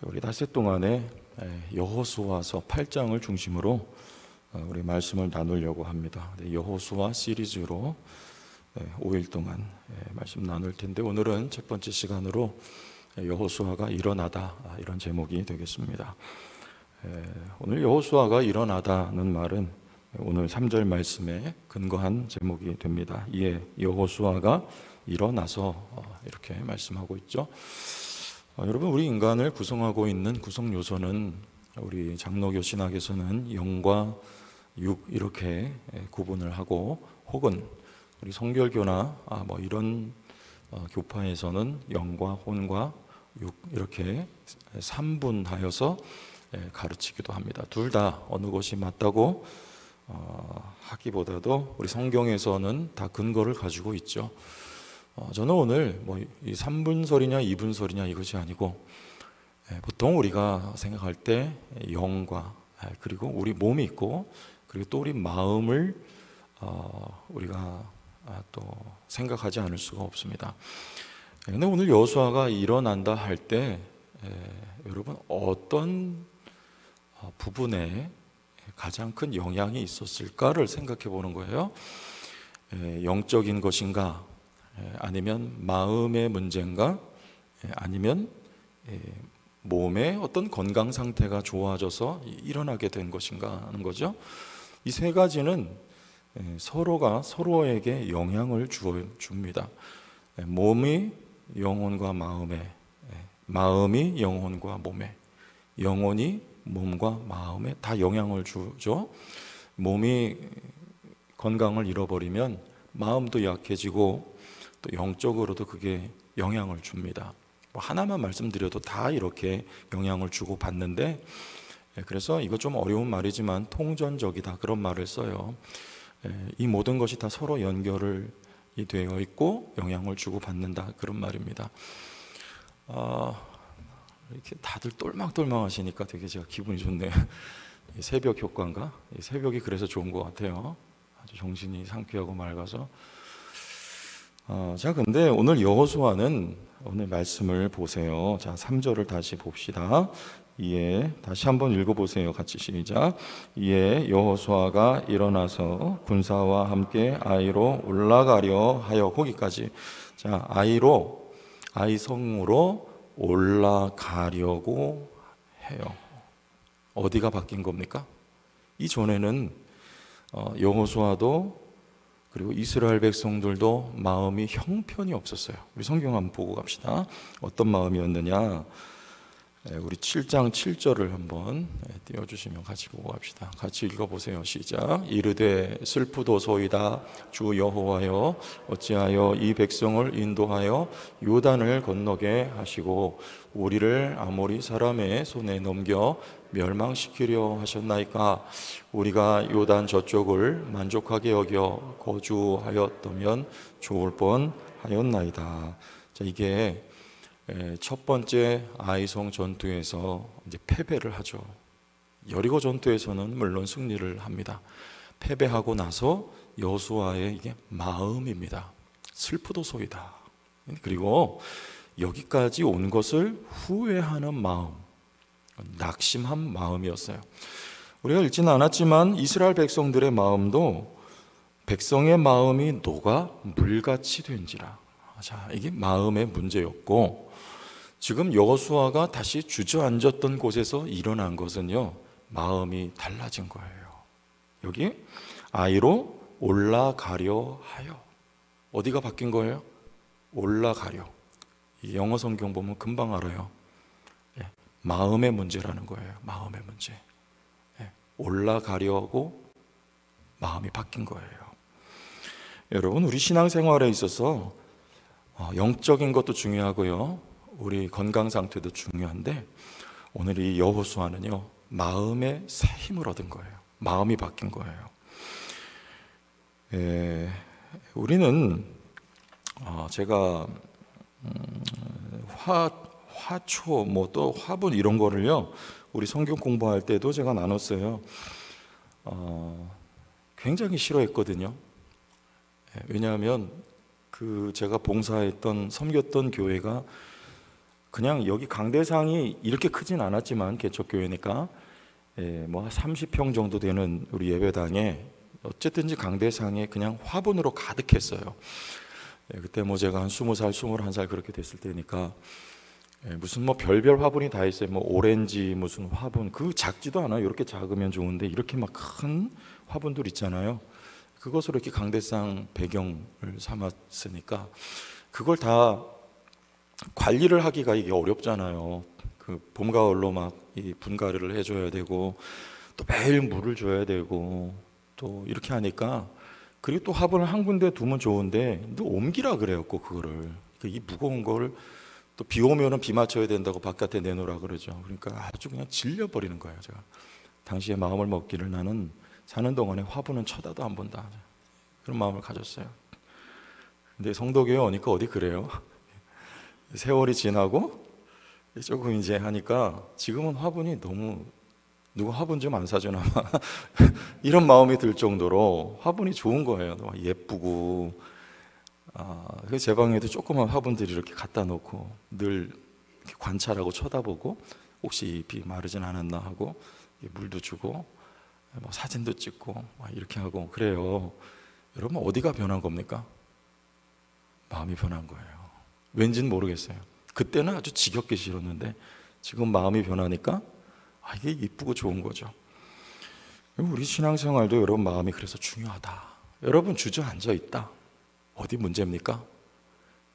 우리 닷새 동안에 여호수아서 8장을 중심으로 우리 말씀을 나누려고 합니다. 여호수아 시리즈로 5일 동안 말씀 나눌 텐데, 오늘은 첫 번째 시간으로 여호수아가 일어나다, 이런 제목이 되겠습니다. 오늘 여호수아가 일어나다는 말은 오늘 3절 말씀에 근거한 제목이 됩니다. 이에 여호수아가 일어나서 이렇게 말씀하고 있죠. 여러분, 우리 인간을 구성하고 있는 구성 요소는 우리 장로교 신학에서는 영과 육 이렇게 구분을 하고, 혹은 우리 성결교나 이런 교파에서는 영과 혼과 육 이렇게 3분하여서 가르치기도 합니다. 둘 다 어느 것이 맞다고 하기보다도 우리 성경에서는 다 근거를 가지고 있죠. 저는 오늘 이 3분설이냐 2분설이냐 이것이 아니고, 보통 우리가 생각할 때 영과, 그리고 우리 몸이 있고, 그리고 또 우리 마음을 우리가 또 생각하지 않을 수가 없습니다. 근데 오늘 여호수아가 일어난다 할 때 여러분, 어떤 부분에 가장 큰 영향이 있었을까를 생각해 보는 거예요. 영적인 것인가, 아니면 마음의 문제인가, 아니면 몸의 어떤 건강 상태가 좋아져서 일어나게 된 것인가 하는 거죠. 이 세 가지는 서로가 서로에게 영향을 줍니다. 몸이 영혼과 마음에, 마음이 영혼과 몸에, 영혼이 몸과 마음에 다 영향을 주죠. 몸이 건강을 잃어버리면 마음도 약해지고 또 영적으로도 그게 영향을 줍니다. 하나만 말씀드려도 다 이렇게 영향을 주고 받는데, 그래서 이거 좀 어려운 말이지만 통전적이다, 그런 말을 써요. 이 모든 것이 다 서로 연결이 되어 있고 영향을 주고 받는다, 그런 말입니다. 이렇게 다들 똘망똘망 하시니까 되게 제가 기분이 좋네요. 새벽 효과인가? 새벽이 그래서 좋은 것 같아요. 아주 정신이 상쾌하고 맑아서. 자, 근데 오늘 여호수아는, 오늘 말씀을 보세요. 자, 3절을 다시 봅시다. 이에 다시 한번 읽어보세요. 같이 시작. 이에 여호수아가 일어나서 군사와 함께 아이로 올라가려 하여, 거기까지. 자, 아이성으로 올라가려고 해요. 어디가 바뀐 겁니까? 이전에는 여호수아도 그리고 이스라엘 백성들도 마음이 형편이 없었어요. 우리 성경 한번 보고 갑시다. 어떤 마음이었느냐? 우리 7장 7절을 한번 띄워주시면 같이 보고 갑시다. 같이 읽어보세요. 시작. 이르되 슬프도소이다 주 여호와여, 어찌하여 이 백성을 인도하여 요단을 건너게 하시고 우리를 아모리 사람의 손에 넘겨 멸망시키려 하셨나이까? 우리가 요단 저쪽을 만족하게 여겨 거주하였다면 좋을 뻔하였나이다. 자, 이게 첫 번째 아이성 전투에서 이제 패배를 하죠. 여리고 전투에서는 물론 승리를 합니다. 패배하고 나서 여호수아의 이게 마음입니다. 슬프도소이다. 그리고 여기까지 온 것을 후회하는 마음, 낙심한 마음이었어요. 우리가 읽지는 않았지만 이스라엘 백성들의 마음도 백성의 마음이 녹아 물같이 된지라. 자, 이게 마음의 문제였고, 지금 여호수아가 다시 주저앉았던 곳에서 일어난 것은요, 마음이 달라진 거예요. 여기 아이로 올라가려 하여. 어디가 바뀐 거예요? 올라가려. 이 영어 성경 보면 금방 알아요. 마음의 문제라는 거예요. 마음의 문제. 올라가려고 마음이 바뀐 거예요. 여러분, 우리 신앙생활에 있어서 영적인 것도 중요하고요, 우리 건강 상태도 중요한데, 오늘 이 여호수아는요, 마음의 새 힘을 얻은 거예요. 마음이 바뀐 거예요. 우리는 제가 화초, 또 화분 이런 거를요, 우리 성경 공부할 때도 제가 나눴어요. 굉장히 싫어했거든요. 왜냐하면 제가 봉사했던, 섬겼던 교회가 그냥 여기 강대상이 이렇게 크진 않았지만 개척교회니까 뭐 30평 정도 되는 우리 예배당에 어쨌든지 강대상에 그냥 화분으로 가득했어요. 그때 뭐 제가 한 20살, 21살 그렇게 됐을 때니까 무슨 뭐 별별 화분이 다 있어요. 뭐 오렌지 무슨 화분, 그 작지도 않아요. 이렇게 작으면 좋은데 이렇게 막 큰 화분들 있잖아요. 그것으로 이렇게 강대상 배경을 삼았으니까 그걸 다 관리를 하기가 이게 어렵잖아요. 그 봄, 가을로 막 이 분갈이를 해줘야 되고 또 매일 물을 줘야 되고 또 이렇게 하니까, 그리고 또 화분을 한 군데 두면 좋은데 또 옮기라 그래요. 꼭 그거를 이 무거운 거를 또 비 오면은 비 맞춰야 된다고 바깥에 내놓으라 그러죠. 그러니까 아주 그냥 질려버리는 거예요. 제가 당시에 마음을 먹기를 나는 사는 동안에 화분은 쳐다도 안 본다, 그런 마음을 가졌어요. 근데 성도교회 오니까 어디 그래요? 세월이 지나고 조금 이제 하니까 지금은 화분이 너무, 누가 화분 좀 안 사주나 이런 마음이 들 정도로 화분이 좋은 거예요. 너무 예쁘고. 제 방에도 조그만 화분들이 이렇게 갖다 놓고 늘 이렇게 관찰하고 쳐다보고 혹시 잎이 마르진 않았나 하고 물도 주고 뭐 사진도 찍고 이렇게 하고 그래요. 여러분 어디가 변한 겁니까? 마음이 변한 거예요. 왠지는 모르겠어요. 그때는 아주 지겹게 싫었는데 지금 마음이 변하니까 이게 이쁘고 좋은 거죠. 우리 신앙생활도 여러분 마음이 그래서 중요하다. 여러분 주저앉아 있다, 어디 문제입니까?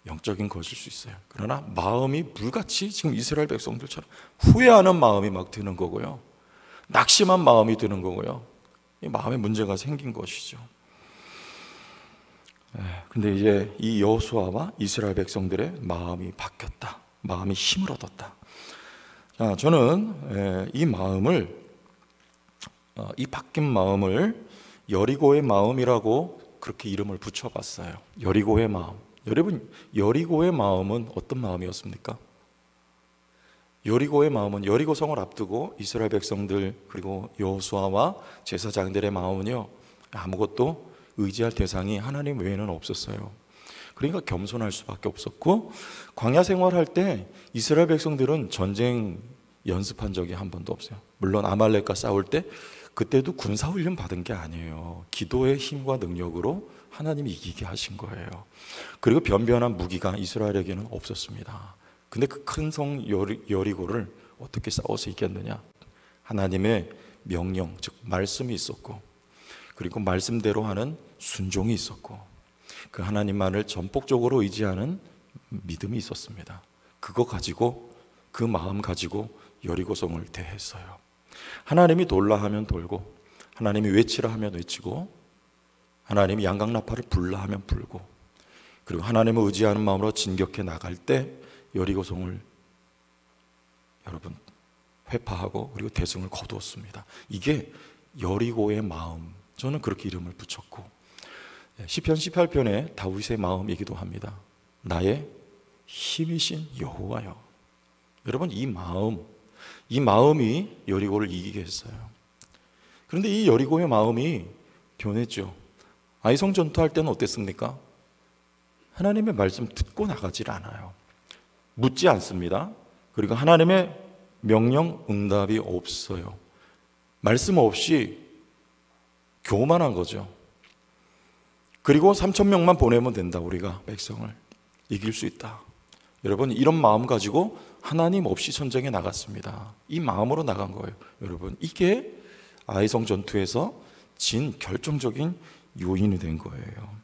영적인 것일 수 있어요. 그러나 마음이 물같이 지금 이스라엘 백성들처럼 후회하는 마음이 막 드는 거고요, 낙심한 마음이 드는 거고요, 이 마음에 문제가 생긴 것이죠. 근데 이제 이 여호수아와 이스라엘 백성들의 마음이 바뀌었다. 마음이 힘을 얻었다. 자, 저는 이 마음을, 이 바뀐 마음을 여리고의 마음이라고 그렇게 이름을 붙여봤어요. 여리고의 마음. 여러분, 여리고의 마음은 어떤 마음이었습니까? 여리고의 마음은, 여리고성을 앞두고 이스라엘 백성들 그리고 여호수아와 제사장들의 마음은요, 아무것도 의지할 대상이 하나님 외에는 없었어요. 그러니까 겸손할 수밖에 없었고, 광야 생활할 때 이스라엘 백성들은 전쟁 연습한 적이 한 번도 없어요. 물론 아말렉과 싸울 때 그때도 군사훈련 받은 게 아니에요. 기도의 힘과 능력으로 하나님이 이기게 하신 거예요. 그리고 변변한 무기가 이스라엘에게는 없었습니다. 근데 그 큰 성 여리고를 어떻게 싸워서 이겼느냐? 하나님의 명령, 즉 말씀이 있었고, 그리고 말씀대로 하는 순종이 있었고, 그 하나님만을 전폭적으로 의지하는 믿음이 있었습니다. 그거 가지고, 그 마음 가지고 여리고성을 대했어요. 하나님이 돌라 하면 돌고, 하나님이 외치라 하면 외치고, 하나님이 양강나팔을 불라 하면 불고, 그리고 하나님을 의지하는 마음으로 진격해 나갈 때 여리고성을 여러분 회파하고 그리고 대승을 거두었습니다. 이게 여리고의 마음, 저는 그렇게 이름을 붙였고, 시편 18편에 다윗의 마음이기도 합니다. 나의 힘이신 여호와여. 여러분, 이 마음이 여리고를 이기게 했어요. 그런데 이 여리고의 마음이 변했죠. 아이성 전투할 때는 어땠습니까? 하나님의 말씀 듣고 나가질 않아요. 묻지 않습니다. 그리고 하나님의 명령 응답이 없어요. 말씀 없이 교만한 거죠. 그리고 3,000명만 보내면 된다. 우리가 백성을 이길 수 있다. 여러분, 이런 마음 가지고 하나님 없이 전쟁에 나갔습니다. 이 마음으로 나간 거예요. 여러분, 이게 아이성 전투에서 진 결정적인 요인이 된 거예요.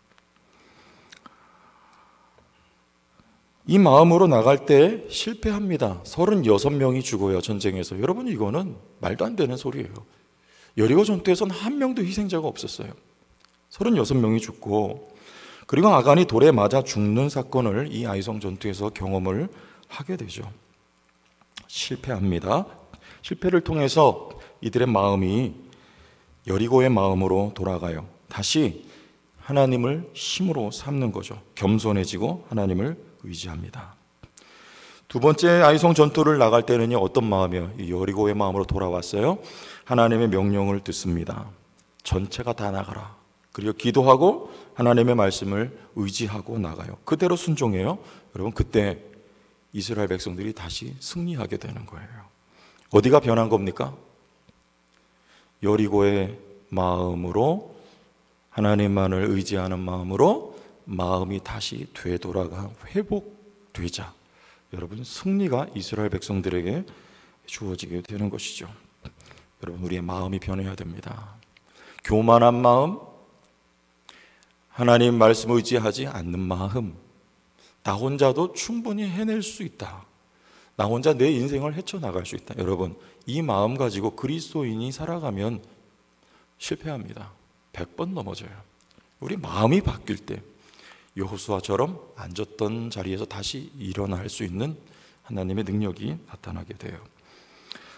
이 마음으로 나갈 때 실패합니다. 36명이 죽어요, 전쟁에서. 여러분, 이거는 말도 안 되는 소리예요. 여리고 전투에서는 한 명도 희생자가 없었어요. 36명이 죽고, 그리고 아간이 돌에 맞아 죽는 사건을 이 아이성 전투에서 경험을 하게 되죠. 실패합니다. 실패를 통해서 이들의 마음이 여리고의 마음으로 돌아가요. 다시 하나님을 힘으로 삼는 거죠. 겸손해지고 하나님을 의지합니다. 두 번째 아이성 전투를 나갈 때는요, 어떤 마음이요? 여리고의 마음으로 돌아왔어요. 하나님의 명령을 듣습니다. 전체가 다 나가라. 그리고 기도하고 하나님의 말씀을 의지하고 나가요. 그대로 순종해요. 여러분, 그때 이스라엘 백성들이 다시 승리하게 되는 거예요. 어디가 변한 겁니까? 여리고의 마음으로, 하나님만을 의지하는 마음으로 마음이 다시 되돌아가 회복되자 여러분 승리가 이스라엘 백성들에게 주어지게 되는 것이죠. 여러분 우리의 마음이 변해야 됩니다. 교만한 마음, 하나님 말씀 의지하지 않는 마음, 나 혼자도 충분히 해낼 수 있다, 나 혼자 내 인생을 헤쳐나갈 수 있다. 여러분 이 마음 가지고 그리스도인이 살아가면 실패합니다. 100번 넘어져요. 우리 마음이 바뀔 때 여호수아처럼 앉았던 자리에서 다시 일어날 수 있는 하나님의 능력이 나타나게 돼요.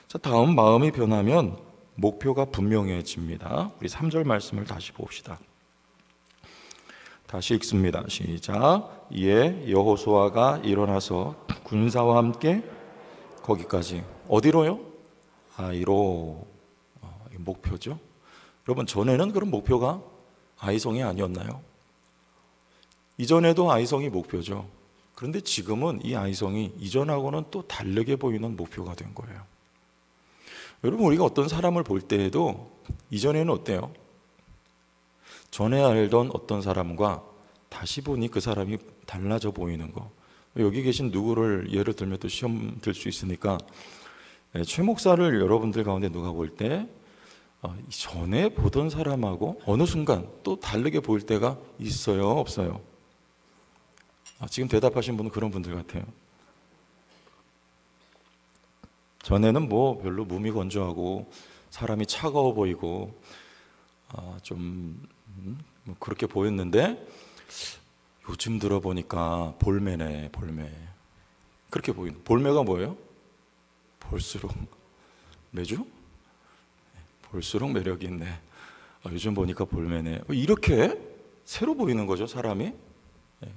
자, 다음 마음이 변하면 목표가 분명해집니다. 우리 3절 말씀을 다시 봅시다. 다시 읽습니다. 시작. 이에 여호수아가 일어나서 군사와 함께 거기까지 어디로요? 아이로. 목표죠. 여러분 전에는 그런 목표가 아이성이 아니었나요? 이전에도 아이성이 목표죠. 그런데 지금은 이 아이성이 이전하고는 또 다르게 보이는 목표가 된 거예요. 여러분 우리가 어떤 사람을 볼 때에도 이전에는 어때요? 전에 알던 어떤 사람과 다시 보니 그 사람이 달라져 보이는 거. 여기 계신 누구를 예를 들면 또 시험 들 수 있으니까 최 목사를 여러분들 가운데 누가 볼 때 전에 보던 사람하고 어느 순간 또 다르게 보일 때가 있어요? 없어요? 지금 대답하신 분은 그런 분들 같아요. 전에는 뭐 별로 몸이 건조하고 사람이 차가워 보이고 좀 그렇게 보였는데 요즘 들어보니까 볼매네, 볼매. 그렇게 보이는. 볼매가 뭐예요? 볼수록 매주? 볼수록 매력이 있네. 요즘 보니까 볼매네. 이렇게 새로 보이는 거죠, 사람이.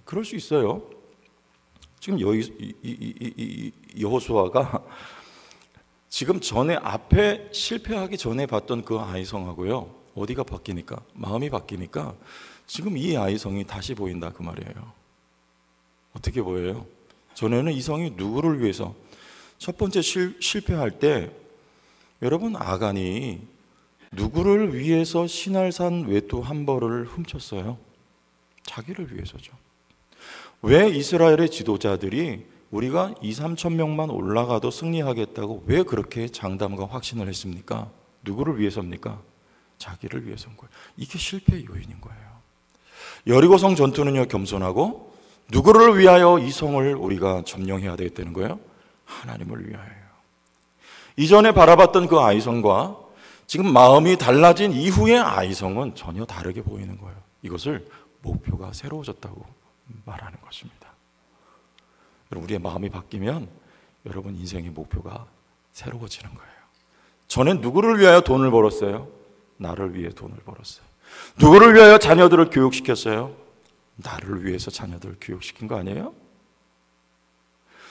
그럴 수 있어요. 지금 여호수아가 지금 전에 앞에 실패하기 전에 봤던 그 아이성하고요, 어디가 바뀌니까, 마음이 바뀌니까 지금 이 아이성이 다시 보인다 그 말이에요. 어떻게 보여요? 전에는 이성이 누구를 위해서, 첫 번째 실패할 때 여러분 아간이 누구를 위해서 신할산 외투 한 벌을 훔쳤어요? 자기를 위해서죠. 왜 이스라엘의 지도자들이 우리가 2~3천 명만 올라가도 승리하겠다고 왜 그렇게 장담과 확신을 했습니까? 누구를 위해서입니까? 자기를 위해서인 거예요. 이게 실패의 요인인 거예요. 여리고성 전투는요, 겸손하고 누구를 위하여 이 성을 우리가 점령해야 되겠다는 거예요? 하나님을 위하여요. 이전에 바라봤던 그 아이성과 지금 마음이 달라진 이후의 아이성은 전혀 다르게 보이는 거예요. 이것을 목표가 새로워졌다고 말하는 것입니다. 여러분, 우리의 마음이 바뀌면 여러분 인생의 목표가 새로워지는 거예요. 전엔 누구를 위하여 돈을 벌었어요? 나를 위해 돈을 벌었어요. 누구를 위하여 자녀들을 교육시켰어요? 나를 위해서 자녀들을 교육시킨 거 아니에요?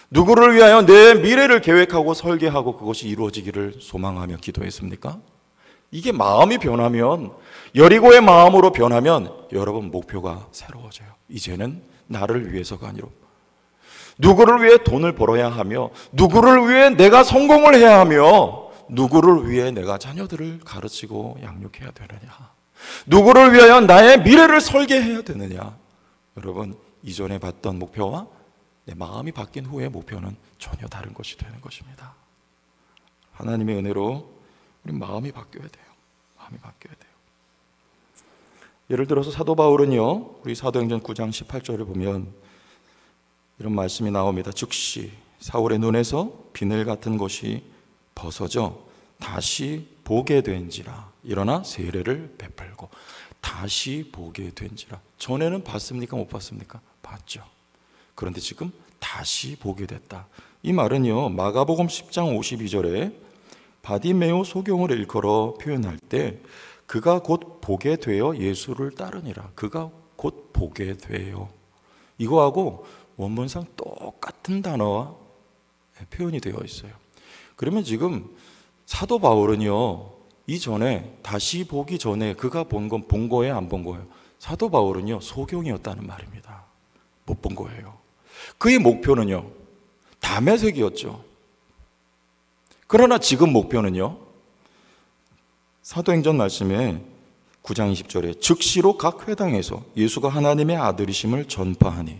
누구를 위하여 내 미래를 계획하고 설계하고 그것이 이루어지기를 소망하며 기도했습니까? 이게 마음이 변하면, 여리고의 마음으로 변하면 여러분 목표가 새로워져요. 이제는 나를 위해서가 아니라 누구를 위해 돈을 벌어야 하며, 누구를 위해 내가 성공을 해야 하며, 누구를 위해 내가 자녀들을 가르치고 양육해야 되느냐, 누구를 위하여 나의 미래를 설계해야 되느냐. 여러분, 이전에 봤던 목표와 내 마음이 바뀐 후의 목표는 전혀 다른 것이 되는 것입니다. 하나님의 은혜로 우리 마음이 바뀌어야 돼요. 마음이 바뀌어야 돼요. 예를 들어서 사도 바울은요, 우리 사도행전 9장 18절을 보면 이런 말씀이 나옵니다. 즉시 사울의 눈에서 비늘 같은 것이 벗어져 다시 보게 된지라. 일어나 세례를 베풀고 다시 보게 된지라. 전에는 봤습니까? 못 봤습니까? 봤죠. 그런데 지금 다시 보게 됐다. 이 말은요, 마가복음 10장 52절에 바디메오 소경을 일컬어 표현할 때 그가 곧 보게 되어 예수를 따르니라. 그가 곧 보게 돼요. 이거하고 원문상 똑같은 단어와 표현이 되어 있어요. 그러면 지금 사도 바울은요, 이전에 다시 보기 전에 그가 본 건 본 거예요, 안 본 거예요? 사도 바울은요, 소경이었다는 말입니다. 못 본 거예요. 그의 목표는요, 다메섹이었죠. 그러나 지금 목표는요, 사도행전 말씀에 9장 20절에 즉시로 각 회당에서 예수가 하나님의 아들이심을 전파하니,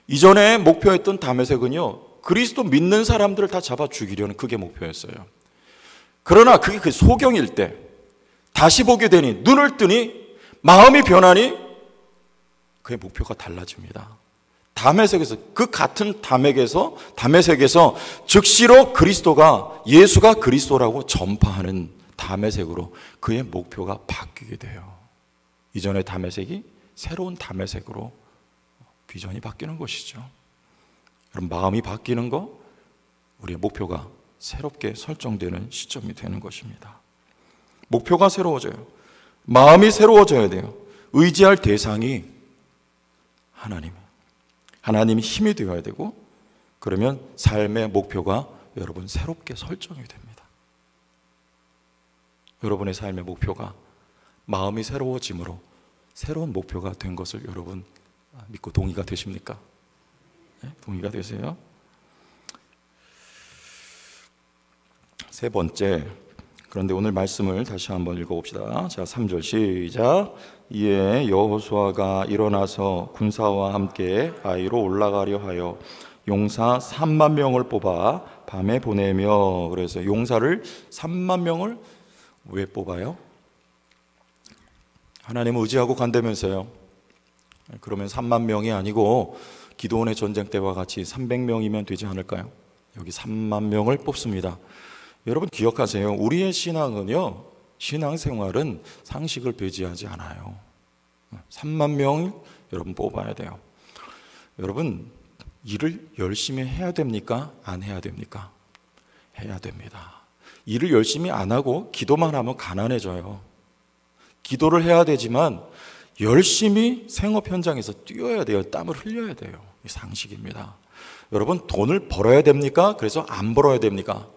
이전에 목표했던 다메섹은요, 그리스도 믿는 사람들을 다 잡아 죽이려는 그게 목표였어요. 그러나 그게 그 소경일 때 다시 보게 되니, 눈을 뜨니, 마음이 변하니 그의 목표가 달라집니다. 다메섹에서, 그 같은 다메섹에서 즉시로 그리스도가, 예수가 그리스도라고 전파하는 다메섹으로 그의 목표가 바뀌게 돼요. 이전의 다메섹이 새로운 다메섹으로 비전이 바뀌는 것이죠. 그럼 마음이 바뀌는 거, 우리의 목표가 새롭게 설정되는 시점이 되는 것입니다. 목표가 새로워져요. 마음이 새로워져야 돼요. 의지할 대상이 하나님이 힘이 되어야 되고, 그러면 삶의 목표가 여러분 새롭게 설정이 됩니다. 여러분의 삶의 목표가 마음이 새로워짐으로 새로운 목표가 된 것을 여러분 믿고 동의가 되십니까? 네? 동의가 되세요? 세 번째, 그런데 오늘 말씀을 다시 한번 읽어봅시다. 자, 3절 시작. 이에 여호수아가 일어나서 군사와 함께 아이로 올라가려 하여 용사 3만 명을 뽑아 밤에 보내며, 그래서 용사를 3만 명을 왜 뽑아요? 하나님을 의지하고 간다면서요. 그러면 3만 명이 아니고 기드온의 전쟁 때와 같이 300명이면 되지 않을까요? 여기 3만 명을 뽑습니다. 여러분 기억하세요. 우리의 신앙은요, 신앙생활은 상식을 배제하지 않아요. 3만 명을 여러분 뽑아야 돼요. 여러분 일을 열심히 해야 됩니까? 안 해야 됩니까? 해야 됩니다. 일을 열심히 안 하고 기도만 하면 가난해져요. 기도를 해야 되지만 열심히 생업 현장에서 뛰어야 돼요. 땀을 흘려야 돼요. 이 상식입니다. 여러분 돈을 벌어야 됩니까? 그래서 안 벌어야 됩니까?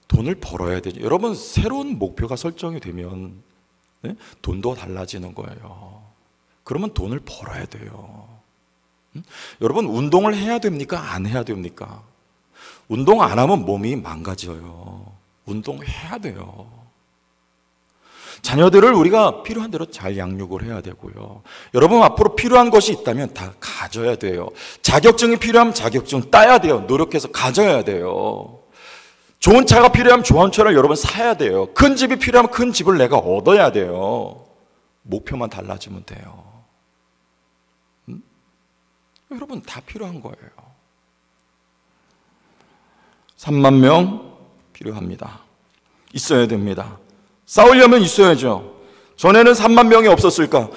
돈을 벌어야 되죠. 여러분 새로운 목표가 설정이 되면 돈도 달라지는 거예요. 그러면 돈을 벌어야 돼요. 여러분 운동을 해야 됩니까? 안 해야 됩니까? 운동 안 하면 몸이 망가져요. 운동해야 돼요. 자녀들을 우리가 필요한 대로 잘 양육을 해야 되고요. 여러분 앞으로 필요한 것이 있다면 다 가져야 돼요. 자격증이 필요하면 자격증 따야 돼요. 노력해서 가져야 돼요. 좋은 차가 필요하면 좋은 차를 여러분 사야 돼요. 큰 집이 필요하면 큰 집을 내가 얻어야 돼요. 목표만 달라지면 돼요. 여러분 다 필요한 거예요. 3만 명 필요합니다. 있어야 됩니다. 싸우려면 있어야죠. 전에는 3만 명이 없었을까?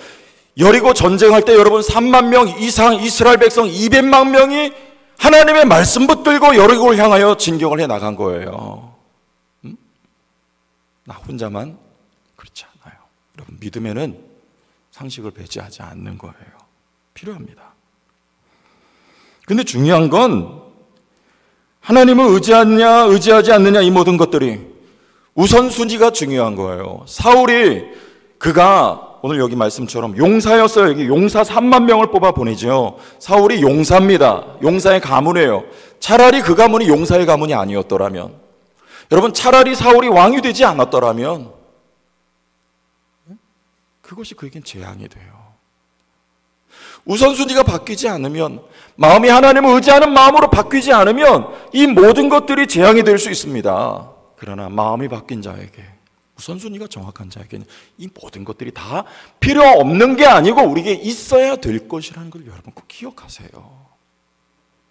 여리고 전쟁할 때 여러분 3만 명 이상 이스라엘 백성 200만 명이 하나님의 말씀 붙들고 여리고를 향하여 진격을 해 나간 거예요. 나 혼자만 그렇지 않아요. 여러분 믿음에는 상식을 배제하지 않는 거예요. 필요합니다. 근데 중요한 건 하나님을 의지하느냐 의지하지 않느냐, 이 모든 것들이 우선순위가 중요한 거예요. 사울이, 그가 오늘 여기 말씀처럼 용사였어요. 여기 용사 3만 명을 뽑아 보내죠. 사울이 용사입니다. 용사의 가문이에요. 차라리 그 가문이 용사의 가문이 아니었더라면, 여러분 차라리 사울이 왕이 되지 않았더라면 그것이 그에겐 재앙이 돼요. 우선순위가 바뀌지 않으면, 마음이 하나님을 의지하는 마음으로 바뀌지 않으면 이 모든 것들이 재앙이 될 수 있습니다. 그러나 마음이 바뀐 자에게, 우선순위가 정확한 자에게는 이 모든 것들이 다 필요 없는 게 아니고 우리에게 있어야 될 것이라는 걸 여러분 꼭 기억하세요.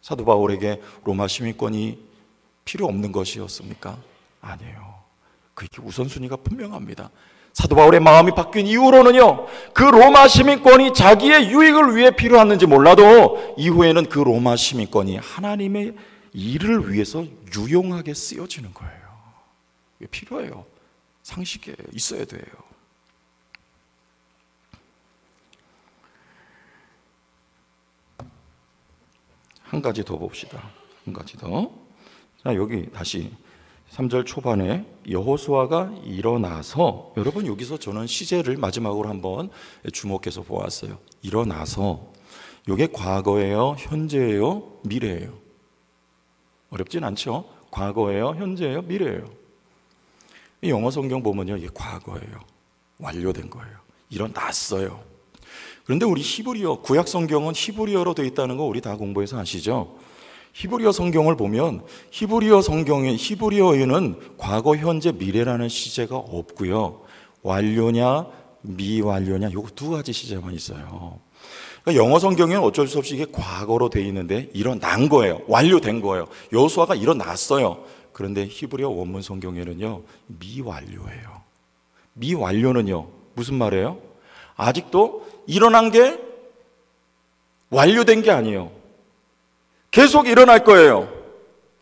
사도 바울에게 로마 시민권이 필요 없는 것이었습니까? 아니에요. 그게 우선순위가 분명합니다. 사도 바울의 마음이 바뀐 이후로는요, 그 로마 시민권이 자기의 유익을 위해 필요했는지 몰라도 이후에는 그 로마 시민권이 하나님의 일을 위해서 유용하게 쓰여지는 거예요. 이게 필요해요. 상식에 있어야 돼요. 한 가지 더 봅시다. 한 가지 더. 자, 여기 다시 3절 초반에 여호수아가 일어나서, 여러분 여기서 저는 시제를 마지막으로 한번 주목해서 보았어요. 일어나서, 이게 과거예요, 현재예요, 미래예요? 어렵진 않죠. 과거예요, 현재예요, 미래예요. 이 영어 성경 보면요, 이게 과거예요. 완료된 거예요. 일어났어요. 그런데 우리 히브리어, 구약 성경은 히브리어로 되어 있다는 거 우리 다 공부해서 아시죠? 히브리어 성경을 보면 히브리어에는 과거, 현재, 미래라는 시제가 없고요. 완료냐, 미완료냐, 요 두 가지 시제만 있어요. 그러니까 영어 성경에는 어쩔 수 없이 이게 과거로 되어 있는데 일어난 거예요. 완료된 거예요. 여호수아가 일어났어요. 그런데 히브리어 원문 성경에는요, 미완료예요. 미완료는요, 무슨 말이에요? 아직도 일어난 게 완료된 게 아니에요. 계속 일어날 거예요.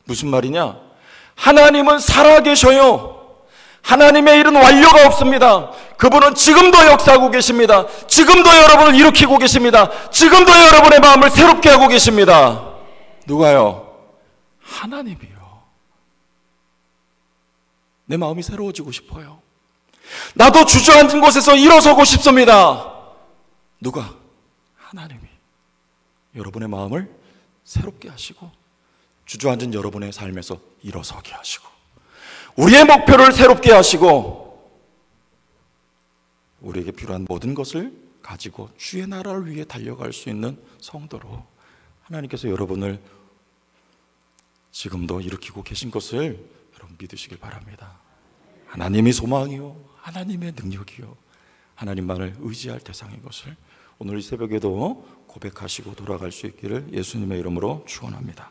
무슨 말이냐? 하나님은 살아계셔요. 하나님의 일은 완료가 없습니다. 그분은 지금도 역사하고 계십니다. 지금도 여러분을 일으키고 계십니다. 지금도 여러분의 마음을 새롭게 하고 계십니다. 누가요? 하나님이요. 내 마음이 새로워지고 싶어요. 나도 주저앉은 곳에서 일어서고 싶습니다. 누가? 하나님이 여러분의 마음을 새롭게 하시고 주저앉은 여러분의 삶에서 일어서게 하시고 우리의 목표를 새롭게 하시고 우리에게 필요한 모든 것을 가지고 주의 나라를 위해 달려갈 수 있는 성도로 하나님께서 여러분을 지금도 일으키고 계신 것을 여러분 믿으시길 바랍니다. 하나님이 소망이요, 하나님의 능력이요, 하나님만을 의지할 대상인 것을 오늘 이 새벽에도 고백하시고 돌아갈 수 있기를 예수님의 이름으로 축원합니다.